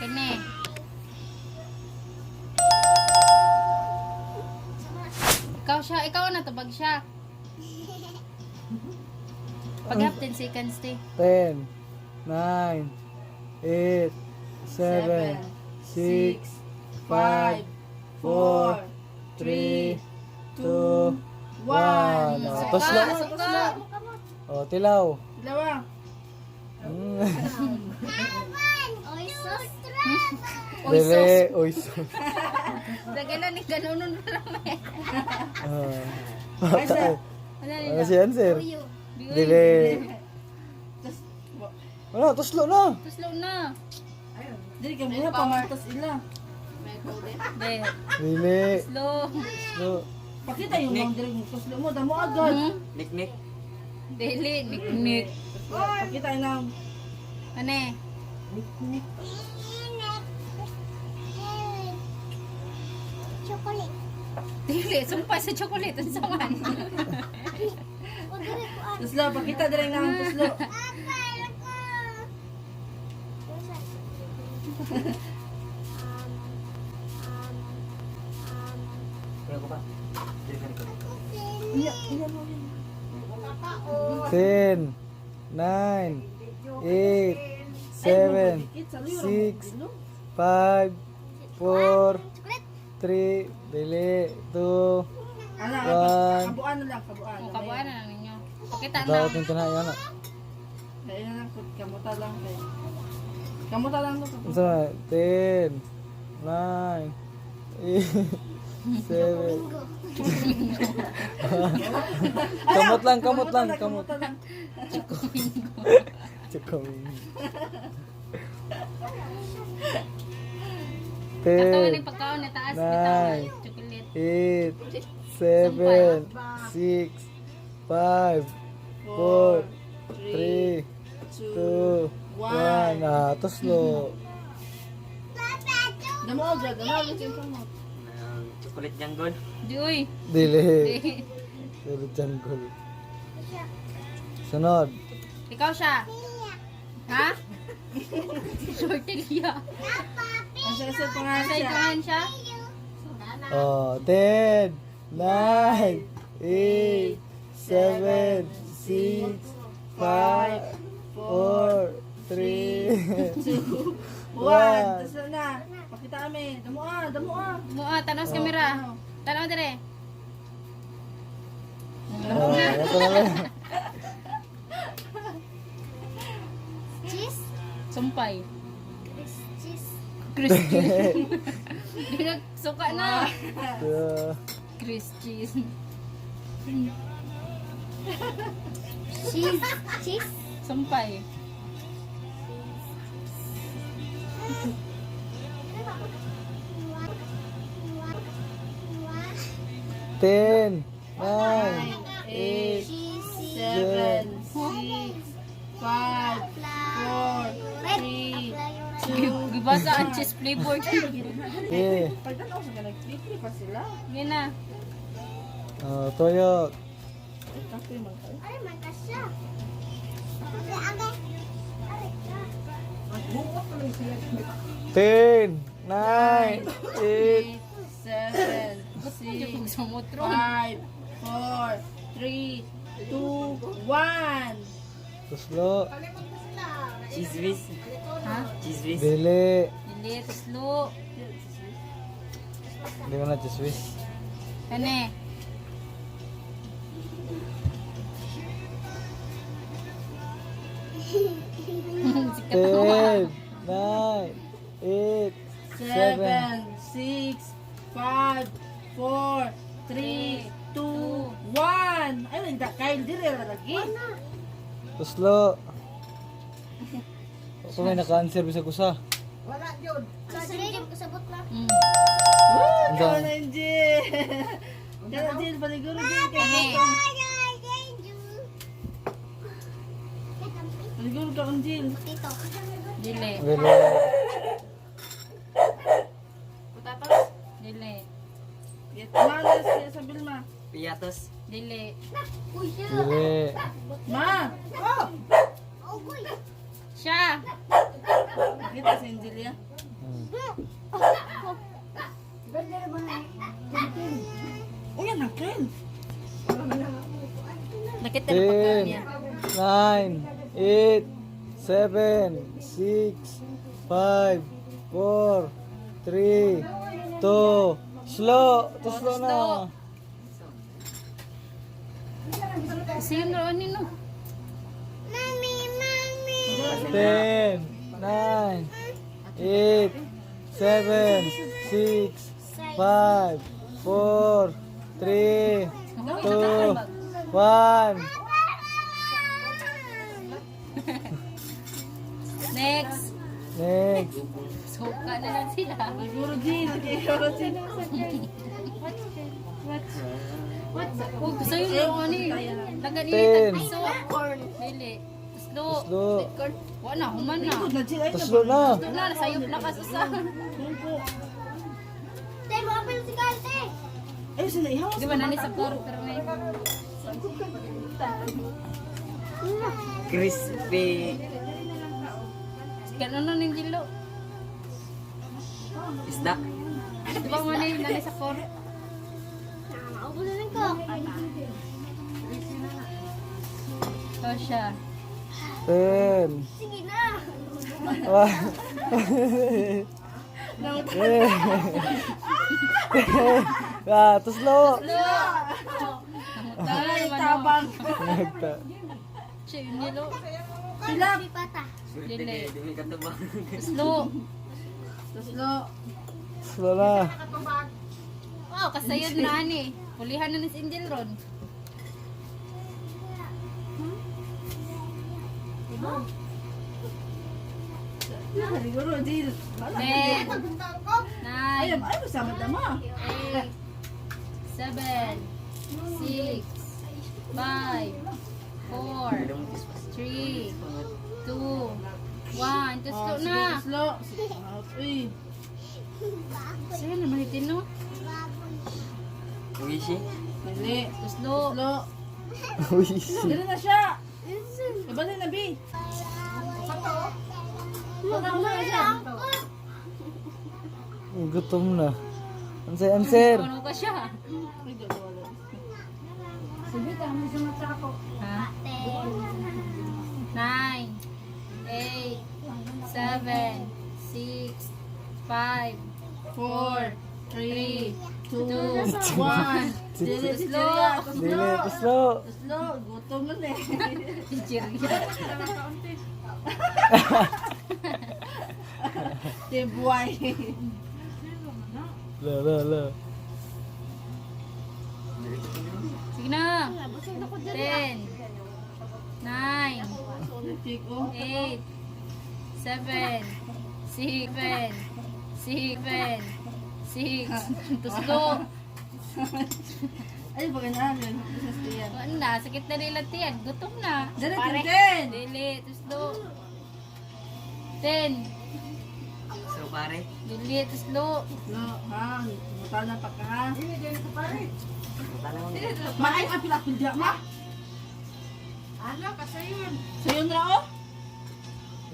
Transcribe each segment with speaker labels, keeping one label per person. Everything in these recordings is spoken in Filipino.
Speaker 1: Kani. Ikaw na tabag siya. Pag 10 seconds te.
Speaker 2: 10, 9, 8, 7, 6, 5, 4, 3, 2, 1. Tapos lang.
Speaker 1: Suka.
Speaker 2: Oh, tilaw.
Speaker 3: Dalawa.
Speaker 2: Dili, oyso.
Speaker 1: Dagala ni ganunon rame.
Speaker 2: Ano si answer? Dili. Ano, tuslo na.
Speaker 1: Tuslo na.
Speaker 3: Dili ka muna pamantas ila.
Speaker 1: De.
Speaker 2: Dili.
Speaker 1: Tuslo.
Speaker 2: Tuslo.
Speaker 3: Pakita yung mga dili mo tuslo mo damo agad.
Speaker 4: Nik-nik.
Speaker 1: Dili, niknik.
Speaker 3: Pakita yung
Speaker 1: Ane.
Speaker 5: Chocolate.
Speaker 1: Dili, sumpay sa chocolate ang saman.
Speaker 3: tuslo, pakita dili nga ang tuslo.
Speaker 4: Ano ko pa? Dili ka likod.
Speaker 2: 10, 9, 8, 7, 6, 5, 4, 3, dili, 2,
Speaker 3: Ana,
Speaker 2: One.
Speaker 3: kabuan na lang, kabuan.
Speaker 1: Ang kabuan na lang ninyo. Pakita na.
Speaker 2: dapat yung tinay, ano?
Speaker 3: Kaya na lang, kamuta lang kay. Kamuta lang to.
Speaker 2: Ito na, 10, 9, 8, 7. Kamot lang, kamot lang, kamot.
Speaker 3: Kamuta lang.
Speaker 2: Chukoming.
Speaker 1: Ato
Speaker 2: 10,
Speaker 1: ni pagkaon na taas
Speaker 2: Nine.
Speaker 1: bitaw chocolate.
Speaker 2: 8, 7, 6, 5, 4, 3, 2, 1. Ah, tuslo.
Speaker 3: Damo agad, damo agad yung kamot.
Speaker 4: Chocolate jungle.
Speaker 1: Di uy.
Speaker 2: Dili.
Speaker 1: Di.
Speaker 2: Dili jungle. Sunod.
Speaker 1: Ikaw siya. Ha? Shortelia.
Speaker 3: Ang sa pangalan
Speaker 1: Sa
Speaker 3: siya.
Speaker 1: ituhan siya?
Speaker 2: Oh, 10, 9, 8, 7, 6, 5, 4, 3,
Speaker 3: 2, 1.
Speaker 2: 1.
Speaker 3: Tapos na. Pakita kami. Damo ah, damo ah.
Speaker 1: Mua, tanaw sa kamera. Tanaw dire.
Speaker 2: Oh, ito na lang.
Speaker 5: Cheese.
Speaker 1: Sumpay.
Speaker 5: Cheese.
Speaker 1: Chris cheese. Di nagsuka na. Chris cheese.
Speaker 5: Cheese. Cheese.
Speaker 1: Sumpay.
Speaker 2: Ten, 9, 8,
Speaker 3: 7, 6, 5, 4, 3, 2.
Speaker 1: Gibasa ang cheese flavor.
Speaker 2: eh.
Speaker 3: Pagkatapos sa nag-flip pa sila.
Speaker 1: Yan na.
Speaker 2: Oh, toyo.
Speaker 3: Kape man kayo.
Speaker 5: Ay, magkasya. Aga. Ay, ka.
Speaker 2: 10, 9, 8,
Speaker 3: 7,
Speaker 1: Hindi
Speaker 3: 6,
Speaker 1: ko sa motro.
Speaker 3: 5, 4, 3, 2, 1.
Speaker 2: tuslo.
Speaker 4: Cheese whiz.
Speaker 1: Ha?
Speaker 4: Cheese whiz.
Speaker 2: Dili.
Speaker 1: Dili, tuslo.
Speaker 2: Hindi ko na chiswis.
Speaker 1: Kani. Sikat na.
Speaker 2: 10, 9, 8,
Speaker 3: 7, 6, 5, 4, 3, 2, 1. Ay, hindi kail dire lagi.
Speaker 2: tuslo. Ako may naka-answer bisa ko sa.
Speaker 5: Sasabihin ko sa butla.
Speaker 1: Mm.
Speaker 3: Ikaw na, Angel. Kaya, Angel, paliguro din kayo.
Speaker 1: Kani.
Speaker 3: Paliguro ka, Angel.
Speaker 5: Dito.
Speaker 1: Dili.
Speaker 2: Dili.
Speaker 1: Dili.
Speaker 3: Malas sa Bilma.
Speaker 4: Piatos.
Speaker 1: Dili.
Speaker 5: Uy, siya.
Speaker 2: Dili.
Speaker 3: Ma!
Speaker 5: Oh, boy.
Speaker 1: Siya.
Speaker 3: Nakita si Angel ya? Uy, yan ang kin.
Speaker 1: Nakita na pagkaan
Speaker 2: 10,
Speaker 1: yan.
Speaker 2: 9, 8, 7, 6, 5, 4, 3, 2, slow. To slow na.
Speaker 1: Kasi yun roon nino.
Speaker 5: Mami, mami.
Speaker 2: 10, 9, 8, 7, 6, 5, 4, 3, 2, 1.
Speaker 1: Next.
Speaker 2: Next.
Speaker 1: Suka na lang sila.
Speaker 3: Siguro Jin. Siguro Jin.
Speaker 1: Oh, gusto yun yung ano eh. Taga nila
Speaker 2: 10.
Speaker 1: tagpiso. Dili. Slow.
Speaker 2: Slow.
Speaker 1: Wala, human na.
Speaker 3: Ikot na Jin. Ay,
Speaker 2: To slow na.
Speaker 1: Ito na, nasayop na kasusan.
Speaker 5: Tay, mga pala si Kante.
Speaker 3: ay, sila ihaw.
Speaker 1: Di ba nani sa koro pero may
Speaker 4: Crispy.
Speaker 1: ganun na ng dilo.
Speaker 4: Isda.
Speaker 1: Di ba man yung nani sa koro?
Speaker 5: Naubusan ko.
Speaker 1: Ito siya.
Speaker 2: 10.
Speaker 5: Sige na.
Speaker 2: To slow.
Speaker 3: Ay, tabang.
Speaker 2: Nagta.
Speaker 1: Siya yung dilo.
Speaker 3: Sila.
Speaker 5: Di pata.
Speaker 1: Dili.
Speaker 4: Dili katubang.
Speaker 1: Slow.
Speaker 3: Slow.
Speaker 2: Slow na.
Speaker 1: Wow, kasayod na ani. Pulihan na ni si Angel Ron.
Speaker 3: Siguro Jin.
Speaker 1: 10, 9,
Speaker 3: Ay, ay, masama tama.
Speaker 1: 8, 7, 6, 5, 4, 3, 2, 1. Ito slow na.
Speaker 3: Slow. Uy.
Speaker 1: Sa'yo naman itin no?
Speaker 4: Uwishi.
Speaker 3: Mali.
Speaker 1: Ito slow.
Speaker 3: Slow.
Speaker 2: Uy,
Speaker 3: Dali na siya. Ibalik na, B.
Speaker 2: gutom na. Answer.
Speaker 1: Ano ka siya?
Speaker 3: Ay, gawala.
Speaker 1: Ha? 9, 8, 7, 6, 5, 4, 3, 2, 1.
Speaker 3: Dili,
Speaker 1: Slow.
Speaker 2: Dili, to slow.
Speaker 3: Slow. Gutom na eh.
Speaker 1: Chichirya.
Speaker 3: Tibuay.
Speaker 2: La.
Speaker 1: Sige na. 10, 9,
Speaker 3: Tiko.
Speaker 1: 8, 7, 6, 6, to slow.
Speaker 3: Ay, pagkanalan. Business ko yan.
Speaker 1: Ano na, sakit na nila tiyan. Gutom na.
Speaker 3: Dali,
Speaker 1: Pare.
Speaker 3: 10.
Speaker 1: Dili, to slow. 10.
Speaker 4: So pare.
Speaker 1: Dili, to slow.
Speaker 3: No, ha? Mutal na pa ka, ha?
Speaker 4: Tala mo.
Speaker 3: Maay ang pilapil diya, ma? Ano, kasayon. Sayon ra, oh?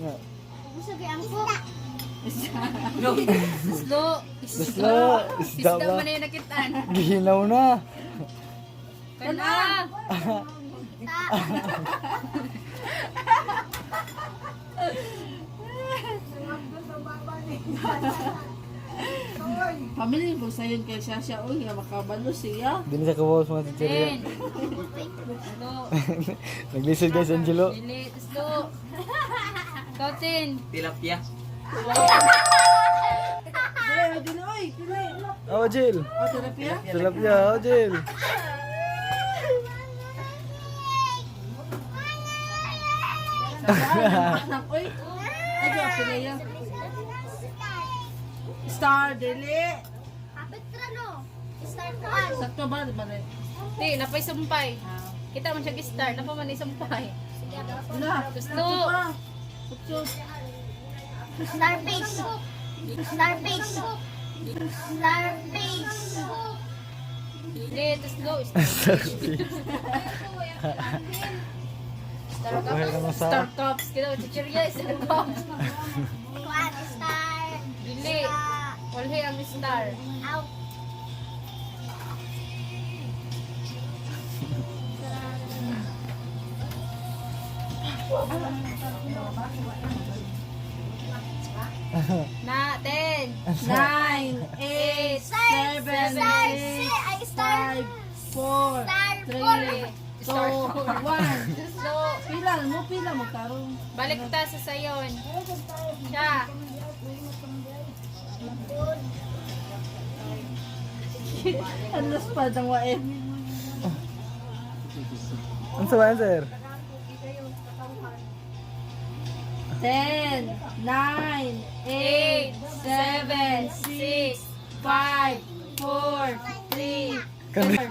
Speaker 2: Nga.
Speaker 5: Gusto ko ang po.
Speaker 4: No.
Speaker 1: To slow.
Speaker 2: To slow. Isda
Speaker 1: Isda
Speaker 2: ba?
Speaker 1: man na yung nakitaan.
Speaker 2: Gihinaw na.
Speaker 1: Kana.
Speaker 3: Pamilya ko sayon kay siya, uy, makabalo siya.
Speaker 2: Dili sa kabawas mga chichirya.
Speaker 1: 10. Slow.
Speaker 2: Naglisod guys, Angelo.
Speaker 1: Dili, to slow. Ikaw, 10.
Speaker 4: Tilapia.
Speaker 3: Dili, dili, uy, dili.
Speaker 2: Oh, Jill.
Speaker 3: O, terapia?
Speaker 2: Tilapia, oh, Jill.
Speaker 3: Anak, uy. Ay, pila yan. Star, dili.
Speaker 5: Kapit ka no. Start ko an.
Speaker 3: Sakto ba, di ba rin?
Speaker 1: Di, napay sumpay. Kita man siya gi-start. Napa man sumpay.
Speaker 3: Wala.
Speaker 1: Gusto.
Speaker 3: Sakto.
Speaker 5: Starfish. Starfish. Starfish.
Speaker 1: Dili, to slow.
Speaker 2: Pakuhay ka mo sa...
Speaker 1: Star Cups. Kita, chichirya, Star Cups.
Speaker 5: Kuan, star.
Speaker 1: Dili, Dili. Pulhi ang star.
Speaker 5: Out.
Speaker 1: Na, 10.
Speaker 3: 9, 8, 7, 6, 5, 4, 3, 2, 1.
Speaker 1: Slow.
Speaker 3: Pila mo karong.
Speaker 1: Balik ta sa sayon. Siya.
Speaker 3: Alas pa ng wae.
Speaker 2: Ano sa answer?
Speaker 3: 10, 9, 8, 7, 6, 5, 4, 3, 3,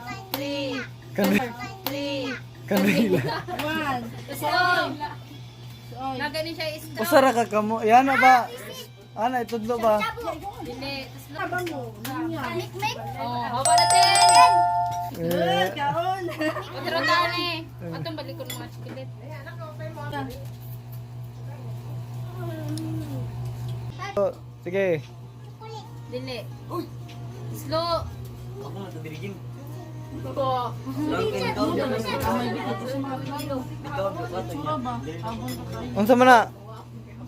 Speaker 3: 3,
Speaker 2: Kanila.
Speaker 3: 1.
Speaker 1: Slow.
Speaker 3: Oy.
Speaker 1: Na gani siya star.
Speaker 2: Usara ka kamo. Yan na ba? Ana, itudlo ba?
Speaker 1: Dili. Slow.
Speaker 3: Abang mo.
Speaker 5: Mikmik.
Speaker 1: Oh, hawa na 10.
Speaker 2: Eh,
Speaker 3: Kaon.
Speaker 1: Otro tani. Atong balik ko ng mga chocolate.
Speaker 2: oh, sige.
Speaker 1: Dili. Slow.
Speaker 4: Ako nga tadirigin.
Speaker 1: Ko.
Speaker 4: Lang kayo ikaw.
Speaker 3: May bigat sa mga kilo.
Speaker 4: Ikaw, bukato
Speaker 3: Sura ba? Abon ka kayo.
Speaker 2: Unsa man na?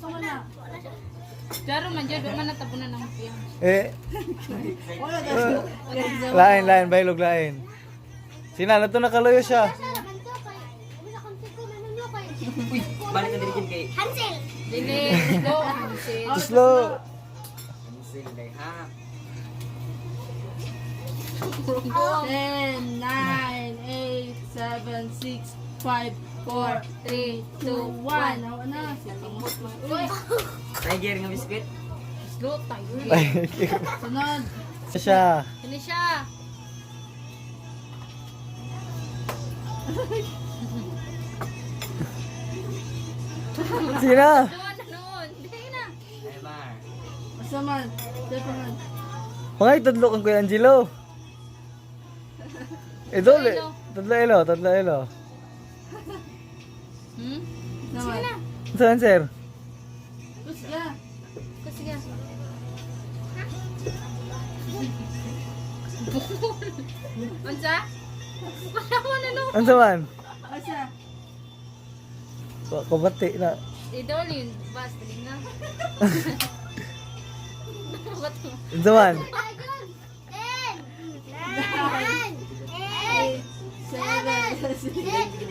Speaker 3: Sama na.
Speaker 1: Jaro man jud man natapunan ng piyang.
Speaker 2: Eh,
Speaker 3: Wala guys.
Speaker 2: lain, bailog lain. Sina, nato nakaloyo siya.
Speaker 5: Naman to kay. Wala kang tiko na nyo kay.
Speaker 4: Uy, balik tadirigin kay.
Speaker 5: Hansel.
Speaker 1: Dili. Slow. Hansin.
Speaker 2: Slow.
Speaker 4: Cancel day, ha?
Speaker 3: 10, 9, 8, 7, 6, 5, 4,
Speaker 1: 3,
Speaker 3: 2, 1. Hawa na.
Speaker 1: Uy.
Speaker 4: Tiger nga biskwit.
Speaker 1: Slow tayo.
Speaker 2: Ay,
Speaker 3: Sunod.
Speaker 2: siya.
Speaker 1: Dili siya.
Speaker 2: Sige na.
Speaker 1: Doon na noon. Dili na.
Speaker 4: Neymar.
Speaker 3: Asa man? Sapa man.
Speaker 2: Mga itudlo kang Kuya Angelo. Dole. Tadlo elo, tadlo elo.
Speaker 1: Hmm?
Speaker 3: Naman.
Speaker 2: Unsa answer?
Speaker 3: Kus ka.
Speaker 1: Kasi nga. Unsa? Wala mo na no.
Speaker 2: Unsa man?
Speaker 3: Asa?
Speaker 2: Kabati na.
Speaker 1: Idol yun. Bas, piling na. What?
Speaker 2: Unsa man?
Speaker 5: 10, 9, 8,
Speaker 3: 7, 6,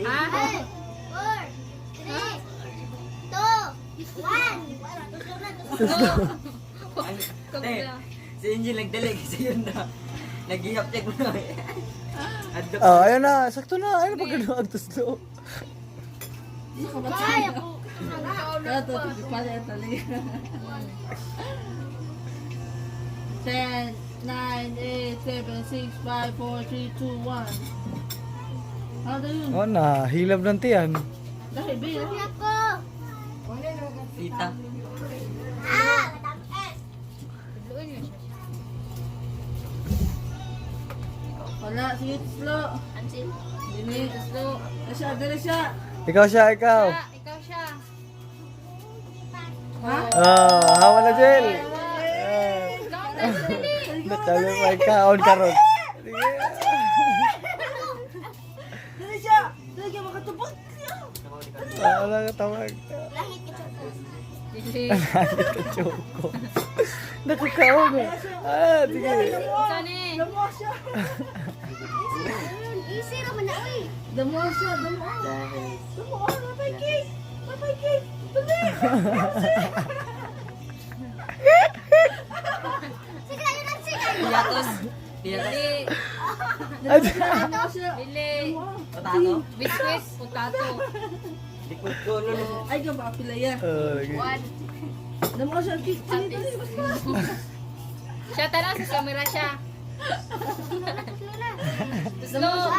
Speaker 1: Ha?
Speaker 5: 5, 4, 3, 2, 1. Wala, tuslo na, tuslo.
Speaker 4: Eh, si Angel nagdalig sa yun na. Naghihap check mo na. Addo.
Speaker 2: Oh, ayun na. Sakto na. Ayun na pagkano agtuslo.
Speaker 5: Ay, ako.
Speaker 3: Ito, pala yung tali. 10, 9, 8, 7, 6, 5, 4, 3, 2, 1. Ano yun?
Speaker 2: Oh na, hilab ng tiyan.
Speaker 3: Dahil bill.
Speaker 5: Ako.
Speaker 4: Tita.
Speaker 5: Ah, matang-es.
Speaker 1: Idol yun siya.
Speaker 3: Wala, sige, slow.
Speaker 1: Ansil.
Speaker 3: Dini.
Speaker 1: Slow.
Speaker 3: Asya, dali siya.
Speaker 2: Ikaw siya, ikaw.
Speaker 1: Siya, ikaw siya.
Speaker 3: Ha?
Speaker 2: Oh, hawa na, Jel.
Speaker 1: Ikaw na dili.
Speaker 2: Nakalo pa ikaon karon. Sige.
Speaker 3: Dali siya. Dali ka makatubot.
Speaker 2: Wala ka tawag.
Speaker 5: Lahit ka choco.
Speaker 1: Dili.
Speaker 2: Choco. Nakakaon. Ah, sige.
Speaker 1: Ikaw ni.
Speaker 3: Damo siya.
Speaker 5: Easy naman na, uy.
Speaker 3: Damo siya, damo.
Speaker 4: Dahil.
Speaker 3: Damo, napay cake. Napay cake. Dali.
Speaker 5: Sige, ayun lang, sige.
Speaker 4: Piatos. Piatos.
Speaker 1: Dili.
Speaker 3: Damo siya.
Speaker 1: Dili.
Speaker 4: Potato.
Speaker 1: Biscuit. Potato.
Speaker 4: Likod ko, lolo.
Speaker 3: Ay, ka ba pilaya?
Speaker 2: Oh, lagi.
Speaker 1: One.
Speaker 3: Damo siya. Cake. Dali, dali.
Speaker 1: Siya tanaw sa camera siya.
Speaker 5: Tuslo na.
Speaker 1: Slow.